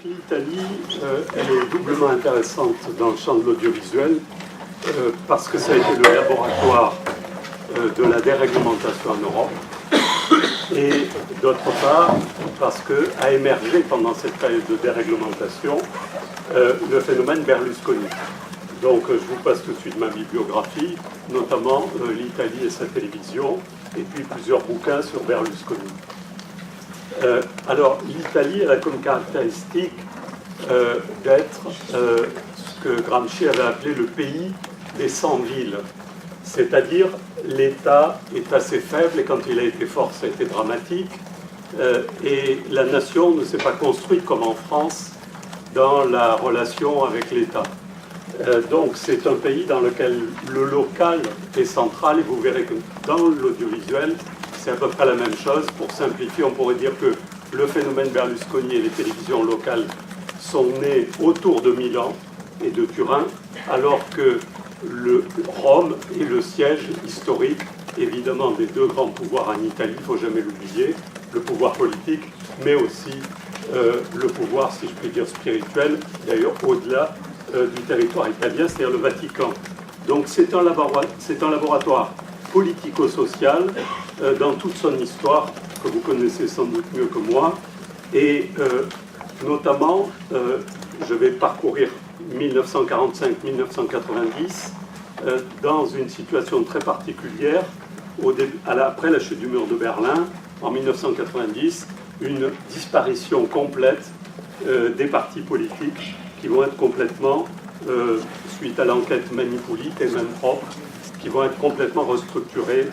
l'Italie, elle est doublement intéressante dans le champ de l'audiovisuel parce que ça a été le laboratoire de la déréglementation en Europe et d'autre part parce qu'a émergé pendant cette période de déréglementation le phénomène Berlusconi. Donc je vous passe tout de suite ma bibliographie, notamment l'Italie et sa télévision, et puis plusieurs bouquins sur Berlusconi. Alors l'Italie, elle a comme caractéristique d'être ce que Gramsci avait appelé le pays des 100 villes. C'est-à-dire l'État est assez faible et quand il a été fort, ça a été dramatique. Et la nation ne s'est pas construite comme en France dans la relation avec l'État. Donc c'est un pays dans lequel le local est central et vous verrez que dans l'audiovisuel, c'est à peu près la même chose. Pour simplifier, on pourrait dire que le phénomène Berlusconi et les télévisions locales sont nés autour de Milan et de Turin, alors que Rome est le siège historique, évidemment, des deux grands pouvoirs en Italie, il ne faut jamais l'oublier, le pouvoir politique, mais aussi le pouvoir, si je puis dire, spirituel, d'ailleurs au-delà du territoire italien, c'est-à-dire le Vatican. Donc c'est un laboratoire politico-social dans toute son histoire, que vous connaissez sans doute mieux que moi, et notamment, je vais parcourir 1945-1990 dans une situation très particulière, après la chute du mur de Berlin, en 1990, une disparition complète des partis politiques qui vont être complètement, suite à l'enquête Manipulite et même propre, qui vont être complètement restructurés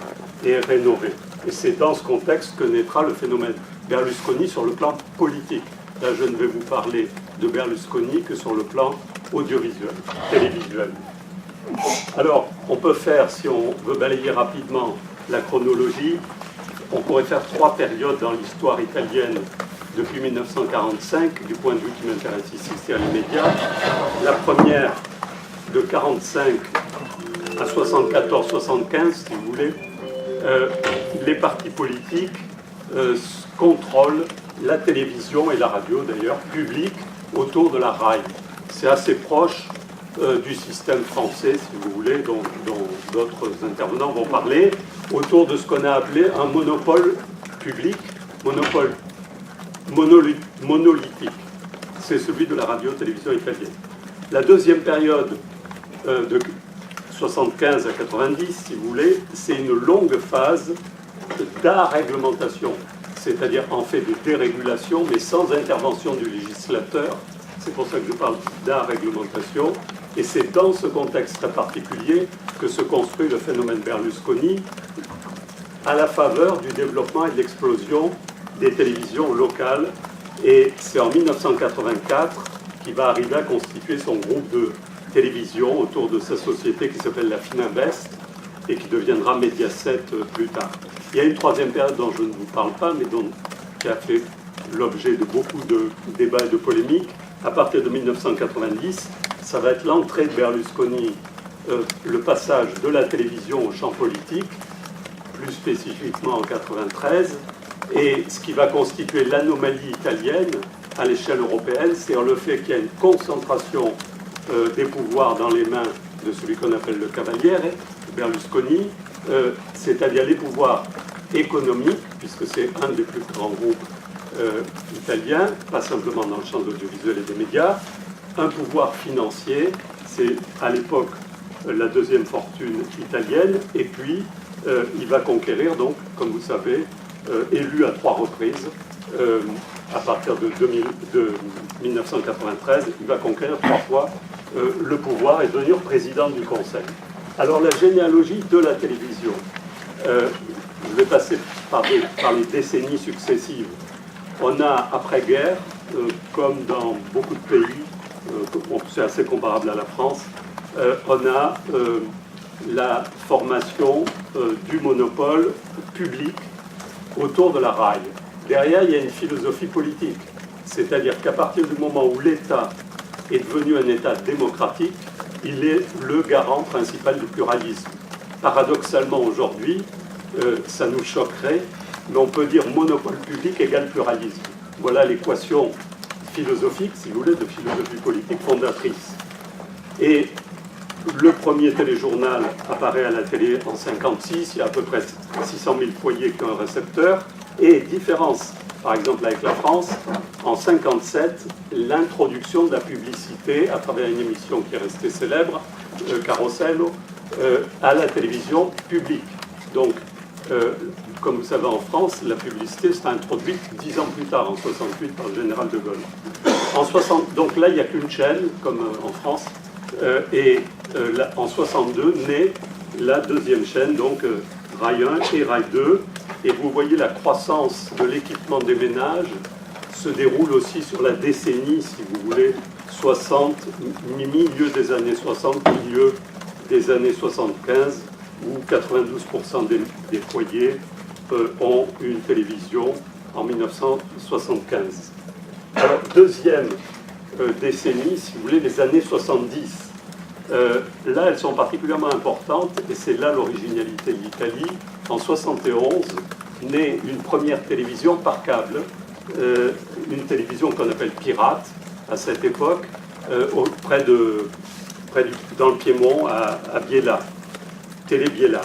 et rénovés. Et c'est dans ce contexte que naîtra le phénomène Berlusconi sur le plan politique. Là, je ne vais vous parler de Berlusconi que sur le plan audiovisuel, télévisuel. Alors, on peut faire, si on veut balayer rapidement la chronologie, on pourrait faire 3 périodes dans l'histoire italienne depuis 1945, du point de vue qui m'intéresse ici, c'est-à-dire les médias. La première, de 1945 à 74-75, si vous voulez, les partis politiques contrôlent la télévision et la radio, d'ailleurs, publique, autour de la RAI. C'est assez proche du système français, si vous voulez, dont d'autres intervenants vont parler, autour de ce qu'on a appelé un monopole public, monopole monolithique. C'est celui de la radio-télévision italienne. La deuxième période, de 75 à 90, si vous voulez, c'est une longue phase d'arréglementation, c'est-à-dire en fait de dérégulation, mais sans intervention du législateur. C'est pour ça que je parle d'arréglementation. Et c'est dans ce contexte très particulier que se construit le phénomène Berlusconi, à la faveur du développement et de l'explosion des télévisions locales. Et c'est en 1984 qu'il va arriver à constituer son groupe de télévision autour de sa société qui s'appelle la Fininvest et qui deviendra Mediaset plus tard. Il y a une troisième période dont je ne vous parle pas, mais qui a fait l'objet de beaucoup de débats et de polémiques. À partir de 1990, ça va être l'entrée de Berlusconi, le passage de la télévision au champ politique, plus spécifiquement en 1993, et ce qui va constituer l'anomalie italienne à l'échelle européenne, c'est le fait qu'il y a une concentration des pouvoirs dans les mains de celui qu'on appelle le Cavaliere, Berlusconi, c'est-à-dire les pouvoirs économiques, puisque c'est un des plus grands groupes italiens, pas simplement dans le champ de l'audiovisuel et des médias, un pouvoir financier, c'est à l'époque la deuxième fortune italienne, et puis il va conquérir, donc, comme vous savez, élu à 3 reprises, à partir de 1993, il va conquérir 3 fois le pouvoir et devenir président du Conseil. Alors la généalogie de la télévision, je vais passer par les décennies successives. On a, après-guerre, comme dans beaucoup de pays, c'est assez comparable à la France, on a la formation du monopole public autour de la RAI. Derrière, il y a une philosophie politique, c'est-à-dire qu'à partir du moment où l'État est devenu un État démocratique, il est le garant principal du pluralisme. Paradoxalement, aujourd'hui, ça nous choquerait, mais on peut dire monopole public égale pluralisme. Voilà l'équation philosophique, si vous voulez, de philosophie politique fondatrice. Et le premier téléjournal apparaît à la télé en 1956, il y a à peu près 600 000 foyers qui ont un récepteur, et différence, par exemple avec la France, en 1957, l'introduction de la publicité à travers une émission qui est restée célèbre, Carosello, à la télévision publique. Donc, comme vous savez, en France, la publicité sera introduite 10 ans plus tard, en 68, par le général de Gaulle. Donc là, il n'y a qu'une chaîne, comme en France, en 62 naît la deuxième chaîne, donc Rail 1 et Rail 2, et vous voyez la croissance de l'équipement des ménages se déroule aussi sur la décennie, si vous voulez, 60, milieu des années 60, milieu des années 75, où 92% des foyers ont une télévision en 1975. Alors, deuxième décennie, si vous voulez, les années 70. Là, elles sont particulièrement importantes, et c'est là l'originalité de l'Italie. En 71, naît une première télévision par câble, une télévision qu'on appelle pirate, à cette époque, dans le Piémont, à Biella, Télé Biella.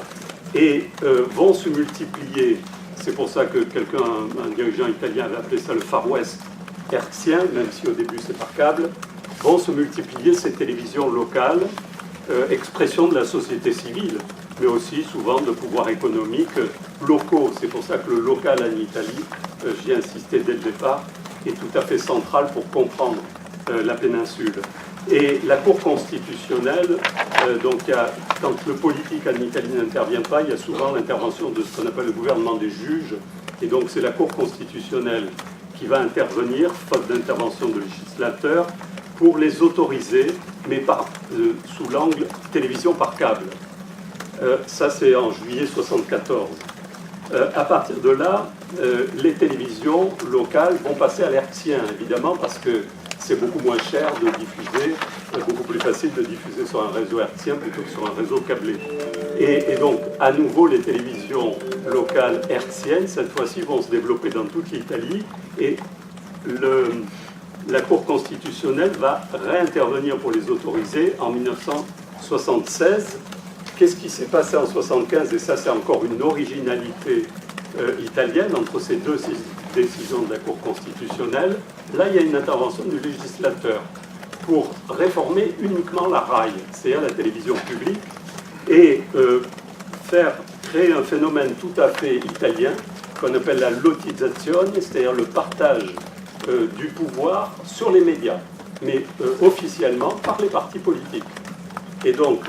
Et vont se multiplier, c'est pour ça que un dirigeant italien avait appelé ça le Far West hertzien, même si au début c'est par câble, vont se multiplier ces télévisions locales, expression de la société civile, mais aussi souvent de pouvoirs économiques locaux. C'est pour ça que le local en Italie, j'y ai insisté dès le départ, est tout à fait central pour comprendre la péninsule. Et la Cour constitutionnelle, quand le politique en Italie n'intervient pas, il y a souvent l'intervention de ce qu'on appelle le gouvernement des juges, et donc c'est la Cour constitutionnelle qui va intervenir, faute d'intervention de législateur, pour les autoriser, mais sous l'angle télévision par câble. Ça, c'est en juillet 1974. À partir de là, les télévisions locales vont passer à l'hertzien, évidemment, parce que c'est beaucoup moins cher de diffuser, beaucoup plus facile de diffuser sur un réseau hertzien plutôt que sur un réseau câblé. Et donc, à nouveau, les télévisions locales hertziennes, cette fois-ci, vont se développer dans toute l'Italie, et la Cour constitutionnelle va réintervenir pour les autoriser en 1976. Qu'est-ce qui s'est passé en 1975? Et ça, c'est encore une originalité italienne entre ces deux décisions de la Cour constitutionnelle. Là, il y a une intervention du législateur pour réformer uniquement la RAI, c'est-à-dire la télévision publique, et créer un phénomène tout à fait italien qu'on appelle la lottizzazione, c'est-à-dire le partage du pouvoir sur les médias, mais officiellement par les partis politiques. Et donc,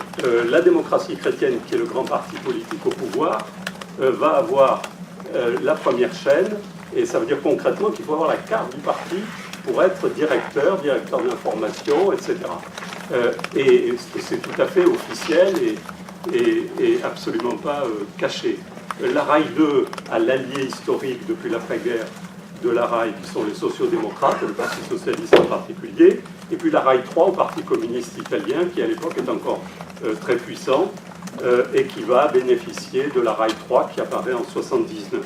la démocratie chrétienne, qui est le grand parti politique au pouvoir, va avoir la première chaîne, et ça veut dire concrètement qu'il faut avoir la carte du parti pour être directeur d'information, etc. Et c'est tout à fait officiel et absolument pas caché. La RAI 2 a l'allié historique depuis l'après-guerre de la RAI, qui sont les sociodémocrates, le Parti socialiste en particulier, et puis la RAI 3 au Parti communiste italien, qui à l'époque est encore très puissant, et qui va bénéficier de la RAI 3 qui apparaît en 1979.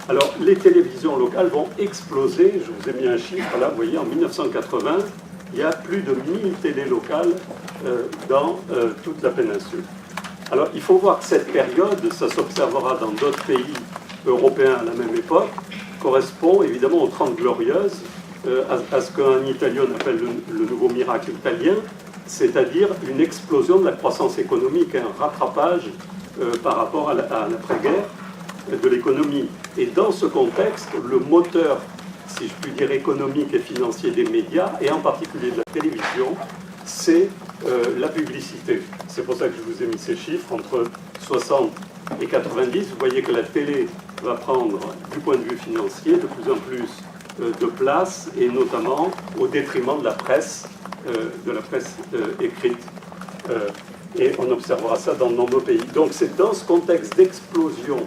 Alors, les télévisions locales vont exploser. Je vous ai mis un chiffre, là, vous voyez, en 1980, il y a plus de 1000 télés locales dans toute la péninsule. Alors, il faut voir que cette période, ça s'observera dans d'autres pays européens à la même époque, correspond évidemment aux 30 Glorieuses, à ce qu'un Italien appelle le nouveau miracle italien, c'est-à-dire une explosion de la croissance économique, un rattrapage par rapport à l'après-guerre de l'économie. Et dans ce contexte, le moteur, si je puis dire, économique et financier des médias, et en particulier de la télévision, c'est la publicité. C'est pour ça que je vous ai mis ces chiffres, entre 60 et 90. Vous voyez que la télé va prendre, du point de vue financier, de plus en plus de place, et notamment au détriment de la presse écrite. Et on observera ça dans de nombreux pays. Donc c'est dans ce contexte d'explosion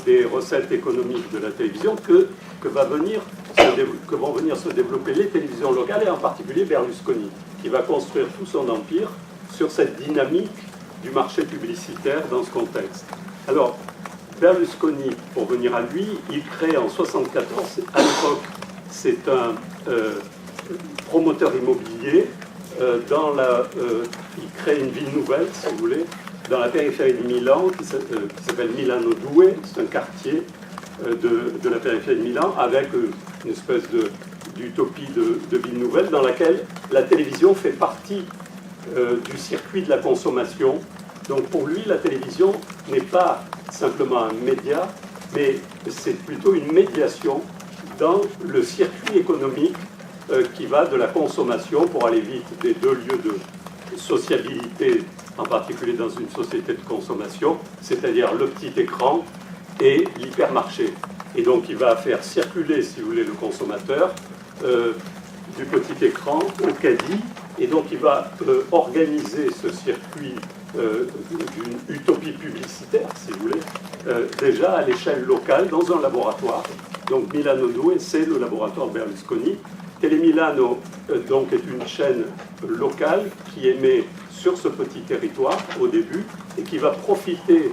des recettes économiques de la télévision que vont venir se développer les télévisions locales, et en particulier Berlusconi, qui va construire tout son empire sur cette dynamique du marché publicitaire dans ce contexte. Alors, Berlusconi, pour venir à lui, il crée en 1974, à l'époque, c'est promoteur immobilier. Il crée une ville nouvelle, si vous voulez, dans la périphérie de Milan, qui s'appelle Milano Due. C'est un quartier de la périphérie de Milan, avec une espèce d'utopie de ville nouvelle, dans laquelle la télévision fait partie du circuit de la consommation. Donc pour lui, la télévision n'est pas simplement un média, mais c'est plutôt une médiation dans le circuit économique qui va de la consommation, pour aller vite, des deux lieux de sociabilité, en particulier dans une société de consommation, c'est-à-dire le petit écran et l'hypermarché. Et donc il va faire circuler, si vous voulez, le consommateur du petit écran au caddie, et donc il va organiser ce circuit d'une utopie publicitaire, si vous voulez, déjà à l'échelle locale, dans un laboratoire. Donc Milano Due, c'est le laboratoire Berlusconi. Telemilano donc, est une chaîne locale qui émet sur ce petit territoire au début et qui va profiter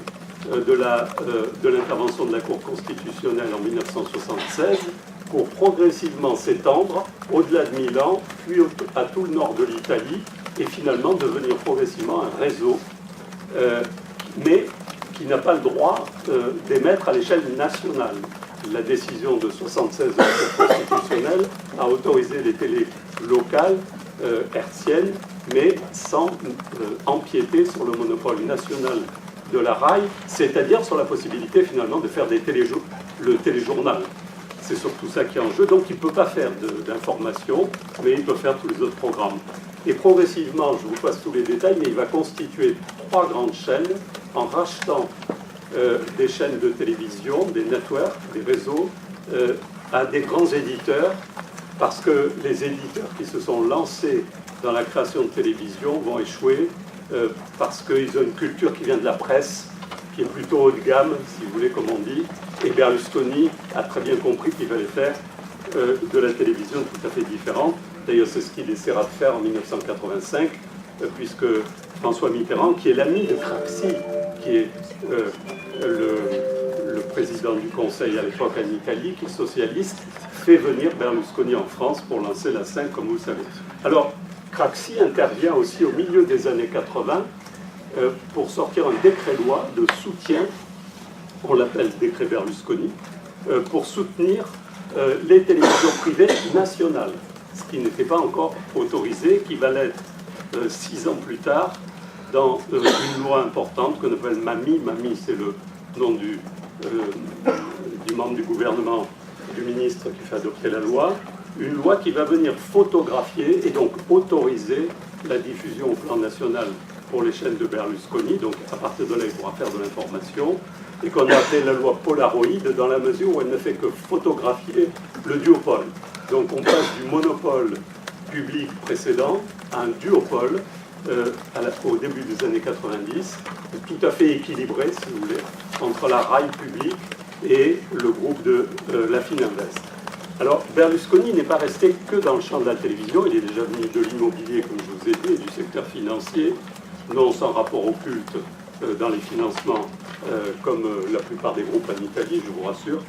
de l'intervention de la Cour constitutionnelle en 1976 pour progressivement s'étendre au-delà de Milan, puis à tout le nord de l'Italie, et finalement devenir progressivement un réseau, mais qui n'a pas le droit d'émettre à l'échelle nationale. La décision de 1976 de la Cour constitutionnelle a autorisé les télés locales, hertziennes, mais sans empiéter sur le monopole national de la RAI, c'est-à-dire sur la possibilité finalement de faire le téléjournal. C'est surtout ça qui est en jeu. Donc il ne peut pas faire d'information, mais il peut faire tous les autres programmes. Et progressivement, je vous passe tous les détails, mais il va constituer 3 grandes chaînes en rachetant des chaînes de télévision, des networks, des réseaux, à des grands éditeurs, parce que les éditeurs qui se sont lancés dans la création de télévision vont échouer, parce qu'ils ont une culture qui vient de la presse, qui est plutôt haut de gamme, si vous voulez, comme on dit, et Berlusconi a très bien compris qu'il fallait faire de la télévision tout à fait différente. D'ailleurs, c'est ce qu'il essaiera de faire en 1985, puisque François Mitterrand, qui est l'ami de Craxi, qui est le président du Conseil à l'époque en Italie, qui est socialiste, fait venir Berlusconi en France pour lancer la 5, comme vous le savez. Alors, Craxi intervient aussi au milieu des années 80 pour sortir un décret-loi de soutien, on l'appelle décret Berlusconi, pour soutenir les télévisions privées nationales, ce qui n'était pas encore autorisé, qui va l'être 6 ans plus tard dans une loi importante qu'on appelle MAMI. MAMI, c'est le nom du membre du gouvernement, du ministre qui fait adopter la loi. Une loi qui va venir photographier et donc autoriser la diffusion au plan national pour les chaînes de Berlusconi. Donc à partir de là, il pourra faire de l'information, et qu'on a appelé la loi Polaroid, dans la mesure où elle ne fait que photographier le duopole. Donc on passe du monopole public précédent à un duopole au début des années 90, tout à fait équilibré, si vous voulez, entre la RAI publique et le groupe de la Fininvest. Alors Berlusconi n'est pas resté que dans le champ de la télévision, il est déjà venu de l'immobilier, comme je vous ai dit, et du secteur financier, non sans rapport occulte dans les financements, comme la plupart des groupes en Italie, je vous rassure.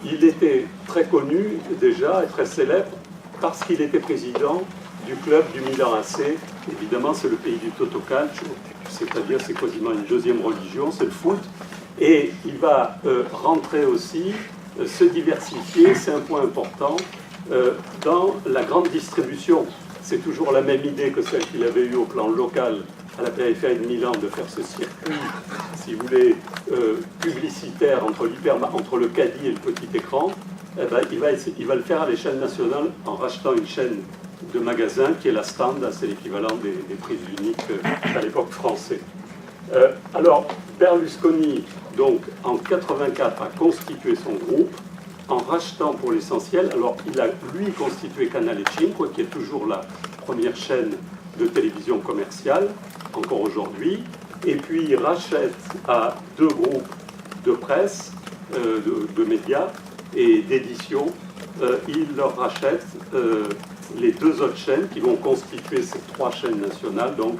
Il était très connu déjà et très célèbre parce qu'il était président du club du Milan AC. Évidemment, c'est le pays du Totocalcio, c'est-à-dire c'est quasiment une deuxième religion, c'est le foot. Et il va rentrer aussi, se diversifier, c'est un point important, dans la grande distribution. C'est toujours la même idée que celle qu'il avait eue au plan local à la périphérie de Milan, de faire ce circuit, si vous voulez, publicitaire entre le caddie et le petit écran. Eh ben, il va le faire à l'échelle nationale en rachetant une chaîne de magasins qui est la Standa, c'est l'équivalent des prises uniques à l'époque français. Alors, Berlusconi, donc, en 84, a constitué son groupe en rachetant pour l'essentiel. Alors, il a, lui, constitué Canale 5, qui est toujours la première chaîne de télévision commerciale, encore aujourd'hui. Et puis, il rachète à 2 groupes de presse, de médias et d'édition. Il leur rachète les 2 autres chaînes qui vont constituer ces 3 chaînes nationales, donc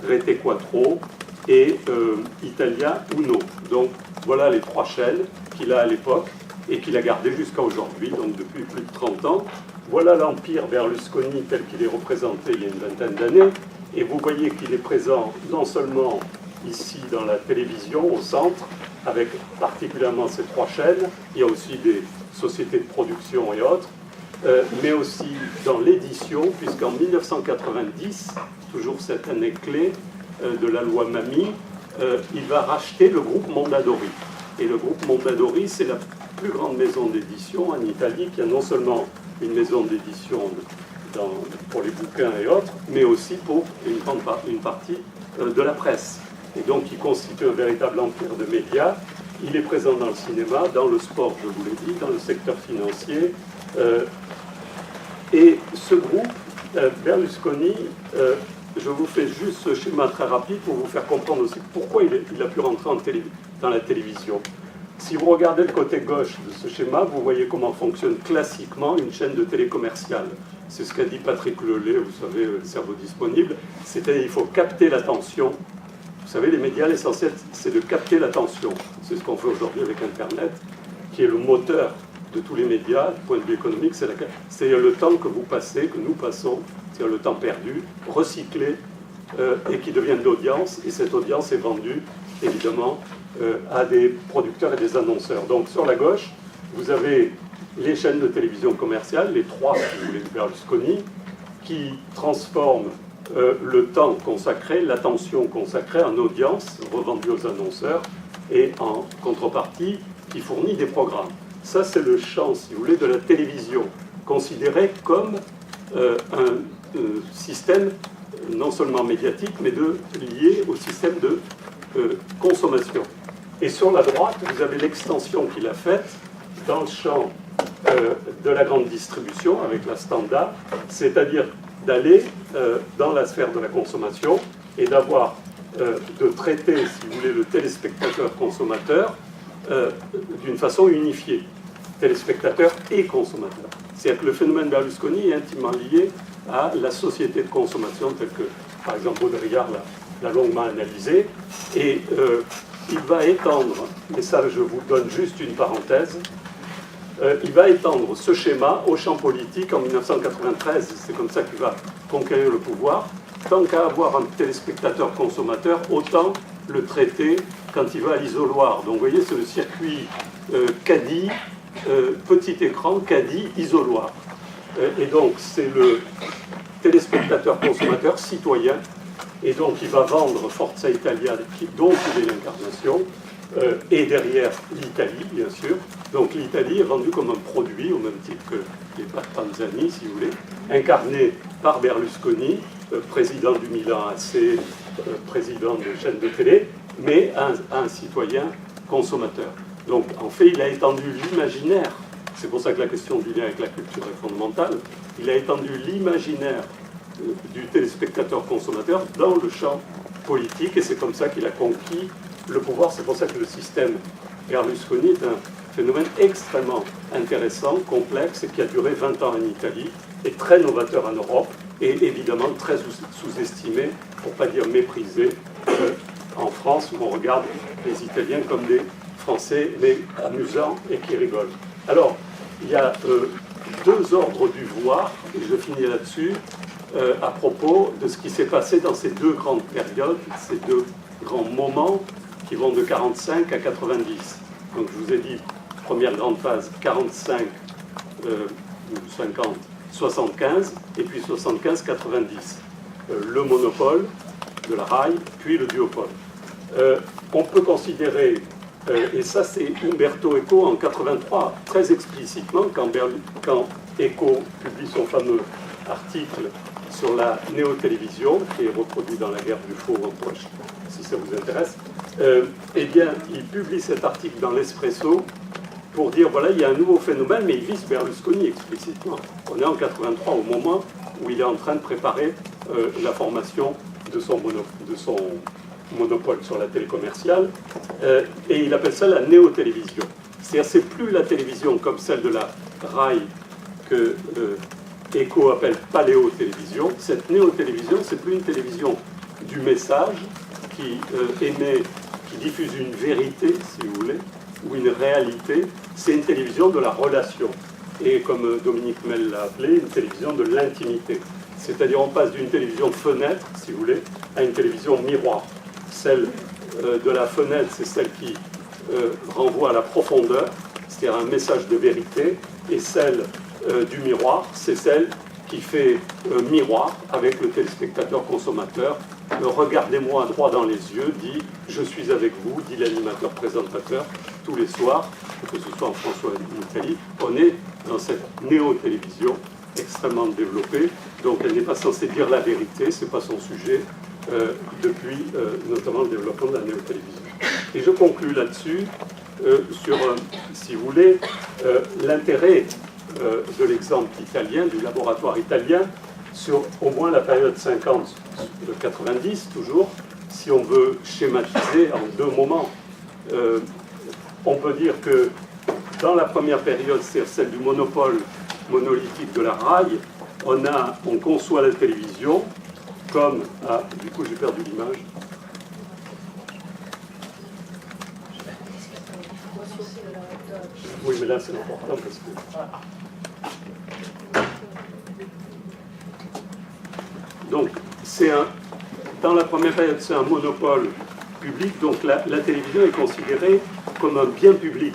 Rete Quattro et Italia Uno. Donc voilà les 3 chaînes qu'il a à l'époque. et qu'il a gardé jusqu'à aujourd'hui, donc depuis plus de 30 ans. Voilà l'empire Berlusconi tel qu'il est représenté il y a une vingtaine d'années, et vous voyez qu'il est présent non seulement ici dans la télévision, au centre, avec particulièrement ces 3 chaînes, il y a aussi des sociétés de production et autres, mais aussi dans l'édition, puisqu'en 1990, toujours cette année clé de la loi Mamie, il va racheter le groupe Mondadori. Et le groupe Mondadori, c'est la plus grande maison d'édition en Italie, qui a non seulement une maison d'édition pour les bouquins et autres, mais aussi pour une partie de la presse. Et donc, il constitue un véritable empire de médias. Il est présent dans le cinéma, dans le sport, je vous l'ai dit, dans le secteur financier. Et ce groupe, Berlusconi, je vous fais juste ce schéma très rapide pour vous faire comprendre aussi pourquoi il a pu rentrer dans la télévision. Si vous regardez le côté gauche de ce schéma, vous voyez comment fonctionne classiquement une chaîne de télé commerciale. C'est ce qu'a dit Patrick Lelay, vous savez, le cerveau disponible. C'est-à-dire qu'il faut capter l'attention. Vous savez, les médias, l'essentiel, c'est de capter l'attention. C'est ce qu'on fait aujourd'hui avec Internet, qui est le moteur de tous les médias, du point de vue économique. C'est-à-dire le temps que vous passez, que nous passons, c'est-à-dire le temps perdu, recyclé, et qui devient de l'audience. Et cette audience est vendue, évidemment, à des producteurs et des annonceurs. Donc, sur la gauche, vous avez les chaînes de télévision commerciales, les 3, si vous voulez, de Berlusconi, qui transforment le temps consacré, l'attention consacrée en audience revendue aux annonceurs et en contrepartie qui fournit des programmes. Ça, c'est le champ, si vous voulez, de la télévision, considéré comme un système non seulement médiatique, mais lié au système de consommation. Et sur la droite, vous avez l'extension qu'il a faite dans le champ de la grande distribution avec la Standa, c'est-à-dire d'aller dans la sphère de la consommation et d'avoir, de traiter, si vous voulez, le téléspectateur-consommateur d'une façon unifiée, téléspectateur et consommateur. C'est-à-dire que le phénomène Berlusconi est intimement lié à la société de consommation telle que, par exemple, Baudrillard l'a longuement analysé, et il va étendre, et ça je vous donne juste une parenthèse, il va étendre ce schéma au champ politique en 1993, c'est comme ça qu'il va conquérir le pouvoir. Tant qu'à avoir un téléspectateur consommateur, autant le traiter quand il va à l'isoloir. Donc vous voyez, c'est le circuit caddie, petit écran, caddie, isoloir. Et donc c'est le téléspectateur consommateur citoyen, et donc il va vendre Forza Italia, dont il est l'incarnation, et derrière l'Italie, bien sûr. Donc l'Italie est vendue comme un produit, au même titre que les pâtes Panzani, si vous voulez, incarné par Berlusconi, président du Milan AC, président de chaîne de télé, mais un citoyen consommateur. Donc en fait, il a étendu l'imaginaire, c'est pour ça que la question du lien avec la culture est fondamentale, il a étendu l'imaginaire du téléspectateur consommateur dans le champ politique, et c'est comme ça qu'il a conquis le pouvoir. C'est pour ça que le système Berlusconi est un phénomène extrêmement intéressant, complexe, et qui a duré 20 ans en Italie, et très novateur en Europe, et évidemment très sous-estimé, pour ne pas dire méprisé, en France, où on regarde les Italiens comme des Français, mais amusants et qui rigolent. Alors, il y a 2 ordres du voir, et je finis là-dessus, à propos de ce qui s'est passé dans ces 2 grandes périodes, ces 2 grands moments qui vont de 45 à 90. Donc je vous ai dit, première grande phase, 45, 50, 75, et puis 75, 90. Le monopole de la RAI, puis le duopole. On peut considérer, et ça c'est Umberto Eco en 83, très explicitement, quand Eco publie son fameux article sur la néo-télévision, qui est reproduit dans La guerre du faux, si ça vous intéresse, eh bien, il publie cet article dans l'Espresso pour dire, voilà, il y a un nouveau phénomène, mais il vise Berlusconi explicitement. On est en 83, au moment où il est en train de préparer la formation de son monopole sur la télé commerciale, et il appelle ça la néo-télévision. C'est-à-dire, c'est plus la télévision comme celle de la RAI que Eco appelle paléo-télévision. Cette néo-télévision, c'est plus une télévision du message qui diffuse une vérité, si vous voulez, ou une réalité, c'est une télévision de la relation. Et comme Dominique Mel l'a appelé, une télévision de l'intimité. C'est-à-dire on passe d'une télévision fenêtre, si vous voulez, à une télévision miroir. Celle de la fenêtre, c'est celle qui renvoie à la profondeur, c'est-à-dire un message de vérité, et celle du miroir, c'est celle qui fait miroir avec le téléspectateur consommateur. Regardez-moi droit dans les yeux, dit « Je suis avec vous », dit l'animateur présentateur tous les soirs, que ce soit en France ou en Italie. On est dans cette néo-télévision extrêmement développée, donc elle n'est pas censée dire la vérité, ce n'est pas son sujet, depuis notamment le développement de la néo-télévision. Et je conclus là-dessus sur, si vous voulez, l'intérêt de l'exemple italien, du laboratoire italien, sur au moins la période 50-90, toujours, si on veut schématiser en deux moments. On peut dire que dans la première période, c'est celle du monopole monolithique de la rail, on conçoit la télévision comme... Ah, du coup, j'ai perdu l'image. Oui, mais là, c'est important parce que... Donc, dans la première période, c'est un monopole public, donc la télévision est considérée comme un bien public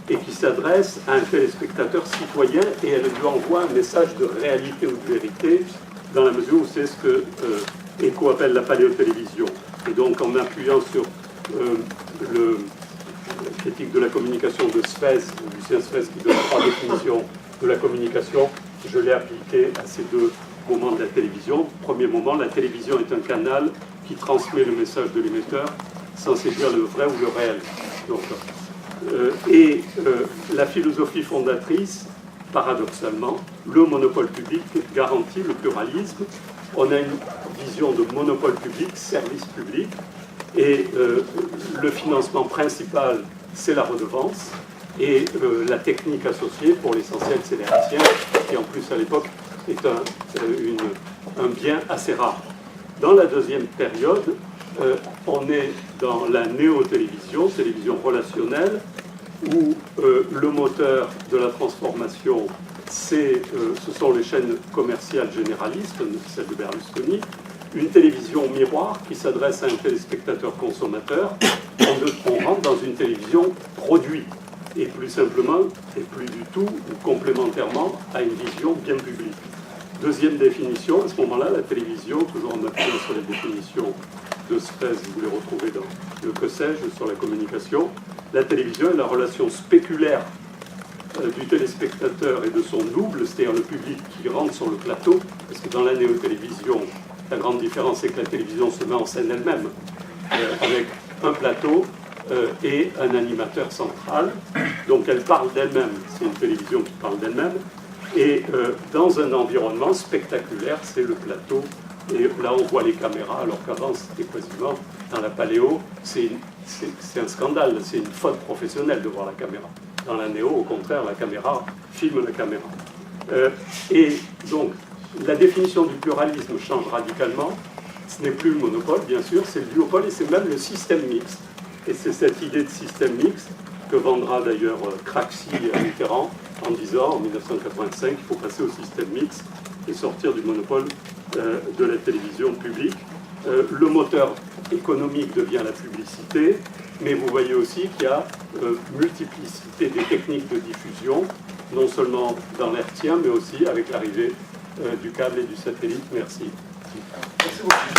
et qui s'adresse à un téléspectateur citoyen et elle lui envoie un message de réalité ou de vérité dans la mesure où c'est ce que Eco appelle la paléotélévision. Et donc, en appuyant sur le critique de la communication de Spes, Lucien Spes, qui donne 3 définitions de la communication, je l'ai appliqué à ces deux moments de la télévision. Premier moment, la télévision est un canal qui transmet le message de l'émetteur sans saisir le vrai ou le réel. Donc, la philosophie fondatrice, paradoxalement, le monopole public garantit le pluralisme. On a une vision de monopole public, service public, et le financement principal, c'est la redevance, et la technique associée, pour l'essentiel, c'est l'hertzien, qui en plus à l'époque est un bien assez rare. Dans la deuxième période, on est dans la néo-télévision, télévision relationnelle, où le moteur de la transformation, ce sont les chaînes commerciales généralistes, celle de Berlusconi, une télévision miroir qui s'adresse à un téléspectateur consommateur. On rentre dans une télévision produit, et plus simplement, et plus du tout, ou complémentairement, à une vision bien publique. Deuxième définition, à ce moment-là, la télévision, toujours en appuyant sur les définitions de Spes, vous les retrouvez dans le que sais-je, sur la communication, la télévision est la relation spéculaire du téléspectateur et de son double, c'est-à-dire le public qui rentre sur le plateau, parce que dans la néo-télévision, la grande différence, c'est que la télévision se met en scène elle-même, avec un plateau et un animateur central. Donc elle parle d'elle-même, c'est une télévision qui parle d'elle-même, et dans un environnement spectaculaire, c'est le plateau, et là on voit les caméras, alors qu'avant c'était quasiment, dans la paléo, c'est un scandale, c'est une faute professionnelle de voir la caméra. Dans la néo, au contraire, la caméra filme la caméra. Et donc, la définition du pluralisme change radicalement. Ce n'est plus le monopole, bien sûr, c'est le duopole et c'est même le système mixte. Et c'est cette idée de système mixte que vendra d'ailleurs Craxi à Mitterrand en disant, en 1985, qu'il faut passer au système mixte et sortir du monopole de la télévision publique. Le moteur économique devient la publicité, mais vous voyez aussi qu'il y a multiplicité des techniques de diffusion, non seulement dans l'hertzien, mais aussi avec l'arrivée du câble et du satellite. Merci. Merci beaucoup.